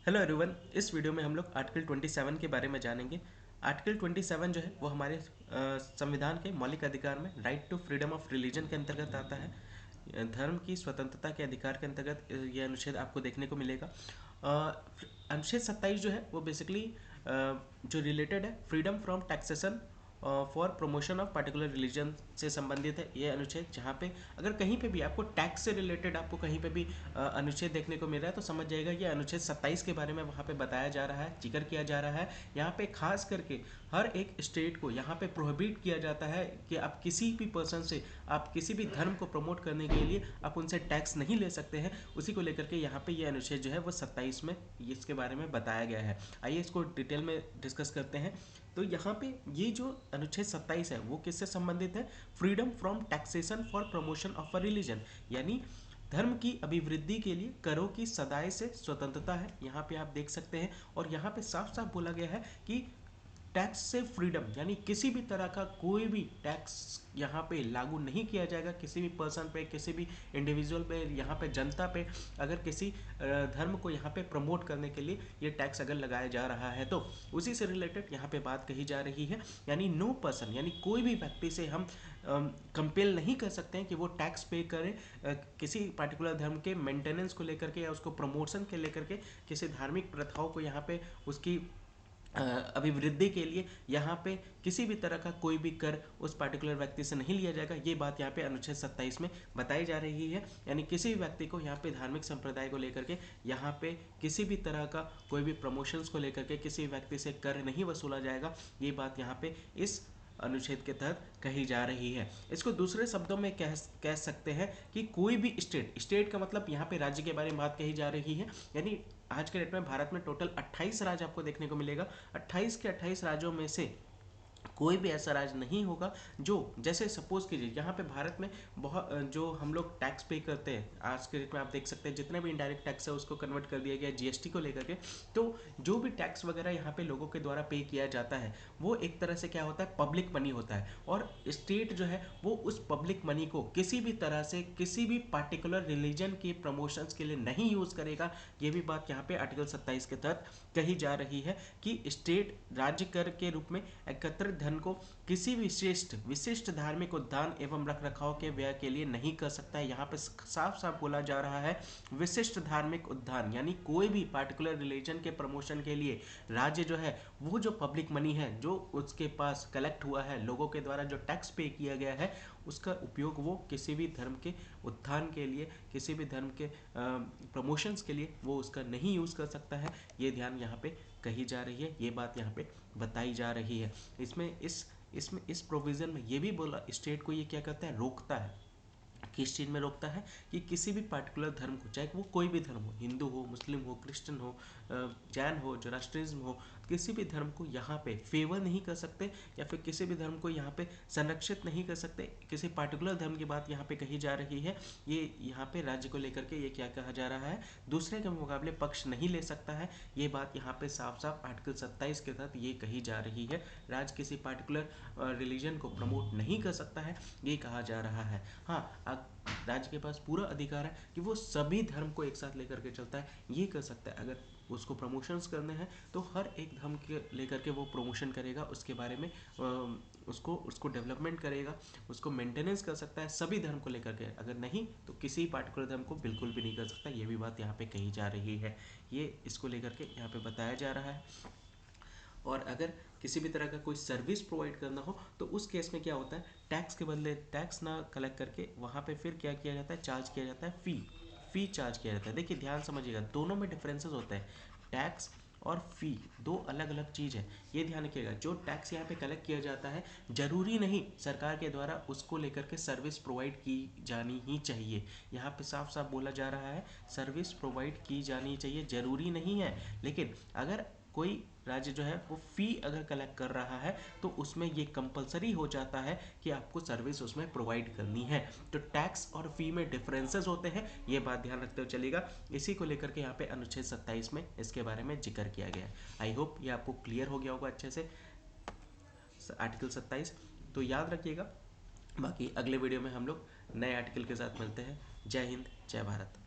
Hello everyone. इस video में हम लोग आर्टिकल 27 के बारे में जानेंगे। आर्टिकल 27 जो है वो हमारे संविधान के मौलिक अधिकार में right to freedom of religion के अंतर्गत आता है। धर्म की स्वतंत्रता के अधिकार के अंतर्गत ये अनुच्छेद आपको देखने को मिलेगा। अनुच्छेद 27 जो है वो बेसिकली जो रिलेटेड है freedom from taxation for promotion of particular religion से संबंधित है ये अनुच्छेद। जहाँ पे अगर कहीं पे भी आपको टैक्स से रिलेटेड आपको कहीं पे भी अनुच्छेद देखने को मिल रहा है तो समझ जाएगा ये अनुच्छेद 27 के बारे में वहाँ पे बताया जा रहा है, जिक्र किया जा रहा है। यहाँ पे खास करके हर एक स्टेट को यहाँ पे प्रोहिबिट किया जाता है कि आप किसी भी पर्सन से, आप किसी भी धर्म को प्रमोट करने के लिए आप उनसे टैक्स नहीं ले सकते हैं। उसी को लेकर के यहाँ पे ये अनुच्छेद जो है वो 27 में इसके बारे में बताया गया है। आइए इसको डिटेल में डिस्कस करते हैं। तो यहाँ पे ये जो अनुच्छेद 27 है वो किससे संबंधित है? Freedom from taxation for promotion of a religion, यानी धर्म की अभिवृद्धि के लिए करों की सदाई से स्वतंत्रता है। यहाँ पे आप देख सकते हैं और यहाँ पे साफ साफ बोला गया है कि टैक्स से फ्रीडम, यानी किसी भी तरह का कोई भी टैक्स यहाँ पे लागू नहीं किया जाएगा किसी भी पर्सन पे, किसी भी इंडिविजुअल पे, यहाँ पे जनता पे। अगर किसी धर्म को यहाँ पे प्रमोट करने के लिए ये टैक्स अगर लगाया जा रहा है तो उसी से रिलेटेड यहाँ पे बात कही जा रही है। यानी नो पर्सन, यानी कोई भी व्यक्ति से हम कंपेल नहीं कर सकते हैं कि वो टैक्स पे करे किसी पर्टिकुलर धर्म के मेंटेनेंस को लेकर के या उसको प्रमोशन के लेकर के, किसी धार्मिक प्रथाओं को यहाँ पे उसकी अभिवृद्धि के लिए यहाँ पे किसी भी तरह का कोई भी कर उस पार्टिकुलर व्यक्ति से नहीं लिया जाएगा। ये बात यहाँ पे अनुच्छेद 27 में बताई जा रही है। यानी किसी भी व्यक्ति को यहाँ पे धार्मिक संप्रदाय को लेकर के यहाँ पे किसी भी तरह का कोई भी प्रमोशंस को लेकर के किसी व्यक्ति से कर नहीं वसूला जाएगा। ये बात यहाँ पे इस अनुच्छेद के तहत कही जा रही है। इसको दूसरे शब्दों में कह सकते हैं कि कोई भी स्टेट का मतलब यहाँ पे राज्य के बारे में बात कही जा रही है। यानी आज के डेट में भारत में टोटल 28 राज्य आपको देखने को मिलेगा। 28 के 28 राज्यों में से कोई भी ऐसा राज्य नहीं होगा जो, जैसे सपोज कीजिए यहाँ पे भारत में बहुत जो हम लोग टैक्स पे करते हैं, आज के डेट में आप देख सकते हैं जितने भी इनडायरेक्ट टैक्स है उसको कन्वर्ट कर दिया गया जीएसटी को लेकर के। तो जो भी टैक्स वगैरह यहाँ पे लोगों के द्वारा पे किया जाता है वो एक तरह से क्या होता है, पब्लिक मनी होता है। और स्टेट जो है वो उस पब्लिक मनी को किसी भी तरह से किसी भी पार्टिकुलर रिलीजन के प्रमोशंस के लिए नहीं यूज़ करेगा। ये भी बात यहाँ पे आर्टिकल 27 के तहत कही जा रही है कि स्टेट राज्य कर के रूप में एकत्रित धन को किसी विशिष्ट धार्मिक उद्यान एवं रखरखाव के व्यय के लिए नहीं कर सकता है। यहाँ पे साफ साफ बोला जा रहा है विशिष्ट धार्मिक उद्यान, यानी कोई भी पार्टिकुलर रिलीजन के प्रमोशन के लिए राज्य जो है वो जो पब्लिक मनी है जो उसके पास कलेक्ट हुआ है लोगों के द्वारा जो टैक्स पे किया गया है उसका उपयोग वो किसी भी धर्म के उत्थान के लिए, किसी भी धर्म के प्रमोशंस के लिए वो उसका नहीं यूज़ कर सकता है। ये ध्यान यहाँ पे कही जा रही है, ये बात यहाँ पे बताई जा रही है। इसमें इस प्रोविज़न में ये भी बोला स्टेट को ये क्या करता है, रोकता है। किस चीज़ में रोकता है कि किसी भी पार्टिकुलर धर्म को, चाहे वो कोई भी धर्म हो, हिंदू हो, मुस्लिम हो, क्रिश्चियन हो, जैन हो, जोरास्ट्रिज्म हो, किसी भी धर्म को यहाँ पे फेवर नहीं कर सकते या फिर किसी भी धर्म को यहाँ पे संरक्षित नहीं कर सकते। किसी पार्टिकुलर धर्म की बात यहाँ पे कही जा रही है। ये यहाँ पे राज्य को लेकर के ये क्या कहा जा रहा है, दूसरे के मुकाबले पक्ष नहीं ले सकता है। ये बात यहाँ पे साफ साफ आर्टिकल 27 के तहत ये कही जा रही है। राज्य किसी पार्टिकुलर रिलीजन को प्रमोट नहीं कर सकता है, ये कहा जा रहा है। हाँ, राज्य के पास पूरा अधिकार है कि वो सभी धर्म को एक साथ लेकर के चलता है, ये कर सकता है। अगर उसको प्रमोशंस करने हैं तो हर एक धर्म के लेकर के वो प्रमोशन करेगा, उसके बारे में उसको डेवलपमेंट करेगा, उसको मेंटेनेंस कर सकता है सभी धर्म को लेकर के। अगर नहीं तो किसी पार्टिकुलर धर्म को बिल्कुल भी नहीं कर सकता। ये भी बात यहाँ पे कही जा रही है, ये इसको लेकर के यहाँ पे बताया जा रहा है। और अगर किसी भी तरह का कोई सर्विस प्रोवाइड करना हो तो उस केस में क्या होता है, टैक्स के बदले टैक्स ना कलेक्ट करके वहाँ पे फिर क्या किया जाता है, चार्ज किया जाता है फ़ी चार्ज किया जाता है। देखिए ध्यान समझिएगा, दोनों में डिफरेंसेस होते हैं। टैक्स और फ़ी दो अलग अलग चीज़ है, ये ध्यान रखिएगा। जो टैक्स यहाँ पे कलेक्ट किया जाता है जरूरी नहीं सरकार के द्वारा उसको लेकर के सर्विस प्रोवाइड की जानी ही चाहिए। यहाँ पे साफ साफ बोला जा रहा है सर्विस प्रोवाइड की जानी चाहिए, जरूरी नहीं है। लेकिन अगर कोई राज्य जो है वो फ़ी अगर कलेक्ट कर रहा है तो उसमें ये कंपलसरी हो जाता है कि आपको सर्विस उसमें प्रोवाइड करनी है। तो टैक्स और फ़ी में डिफरेंसेस होते हैं, ये बात ध्यान रखते हुए चलेगा। इसी को लेकर के यहाँ पे अनुच्छेद 27 में इसके बारे में जिक्र किया गया है। आई होप ये आपको क्लियर हो गया होगा अच्छे से आर्टिकल 27। तो याद रखिएगा, बाकी अगले वीडियो में हम लोग नए आर्टिकल के साथ मिलते हैं। जय हिंद, जय भारत।